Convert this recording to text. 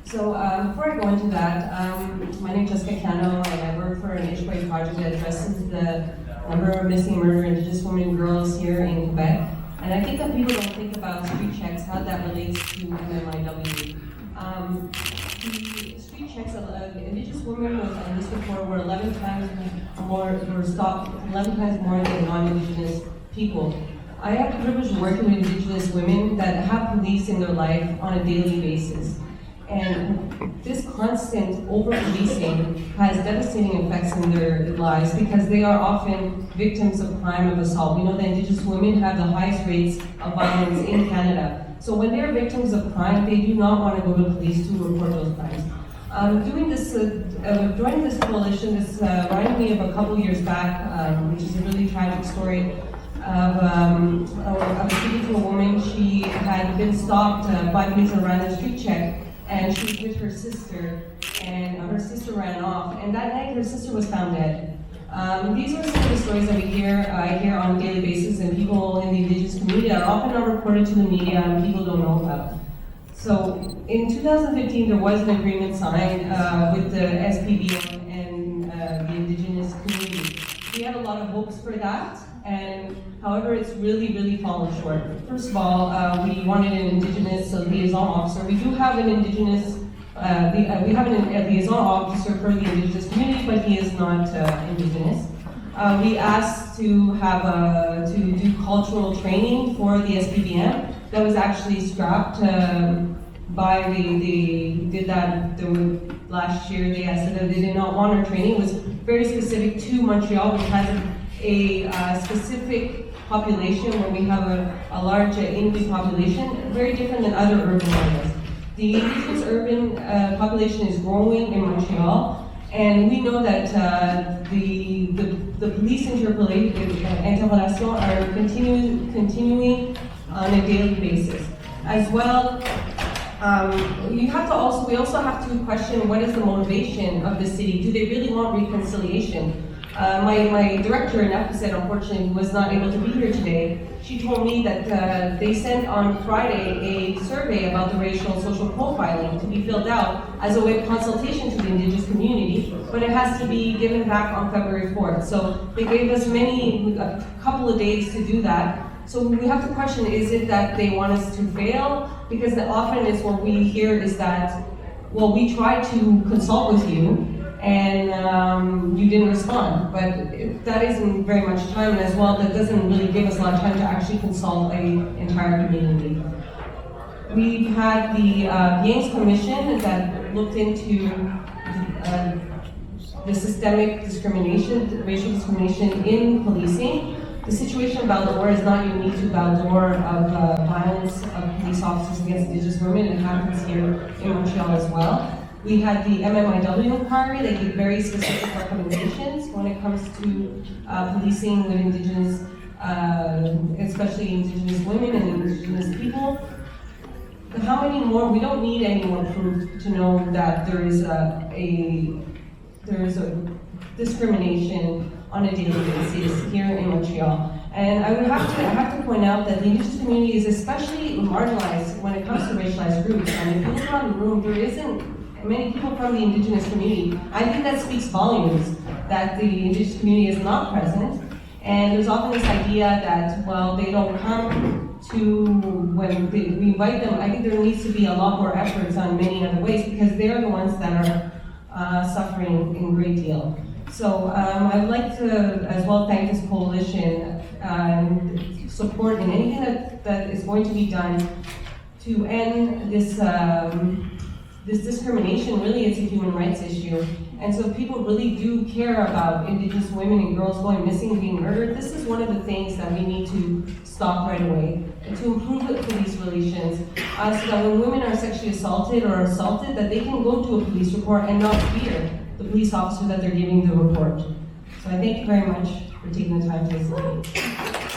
So before I go into that, my name is Quijano, and I work for an HQA project that addresses the number of missing murder Indigenous women and girls here in Quebec. And I think that people don't think about street checks, how that relates to MMIW. The street checks of Indigenous women on this report were 11 times more, were stopped 11 times more than non-Indigenous people. I have the privilege of working with Indigenous women that have police in their life on a daily basis. And this constant over-policing has devastating effects in their lives because they are often victims of crime, of assault. We know that Indigenous women have the highest rates of violence in Canada. So when they are victims of crime, they do not want to go to police to report those crimes. Joining this coalition, this reminded me of a couple years back, which is a really tragic story of speaking to a woman. She had been stopped by police on a random street check, and she was with her sister, and her sister ran off. And that night, her sister was found dead. These are some of the stories that I hear on a daily basis, and people in the Indigenous community are often not reported to the media and people don't know about. So in 2015, there was an agreement signed with the SPVM and the Indigenous community. We had a lot of hopes for that, and however, it's really fallen short. First of all, we wanted an Indigenous liaison officer. We do have an Indigenous, we have a liaison officer for the Indigenous community, but he is not Indigenous. We asked to have to do cultural training for the SPVM. That was actually scrapped by they did that last year. They said that they did not want our training. It was very specific to Montreal, which has a specific population where we have a large Inuit population, very different than other urban areas. The Indigenous urban population is growing in Montreal, and we know that the police interpellation are continuing on a daily basis. As well, we also have to question what is the motivation of the city. Do they really want reconciliation? My director in Epicet, unfortunately, was not able to be here today. She told me that they sent on Friday a survey about the racial and social profiling to be filled out as a way of consultation to the Indigenous community, but it has to be given back on February 4th. So they gave us a couple of days to do that. So we have to question, is it that they want us to fail? Because often is what we hear is that, well, we tried to consult with you, and you didn't respond. But that isn't very much time, and as well, that doesn't really give us a lot of time to actually consult an entire community. We've had the Yangs Commission that looked into the systemic discrimination, racial discrimination in policing. The situation of Val-d'Or is not unique to Val-d'Or of violence of police officers against Indigenous women. It happens here in Montreal as well. We had the MMIW inquiry that gave very specific recommendations when it comes to policing with Indigenous, especially Indigenous women and Indigenous people. But how many more? We don't need any more proof to know that there is a discrimination on a daily basis here in Montreal. And I have to point out that the Indigenous community is especially marginalized when it comes to racialized groups. And if you look around the room, there isn't many people from the Indigenous community. I think that speaks volumes that the Indigenous community is not present. And there's often this idea that, well, they don't come to when we invite them. I think there needs to be a lot more efforts on many other ways because they're the ones that are suffering in great deal. So I would like to as well thank this coalition and support in anything that is going to be done to end this this discrimination. Really, it's a human rights issue. And so if people really do care about Indigenous women and girls going missing, being murdered, this is one of the things that we need to stop right away, and to improve the police relations, so that when women are sexually assaulted or assaulted, that they can go to a police report and not fear the police officer that they're giving the report. So I thank you very much for taking the time to listen to me.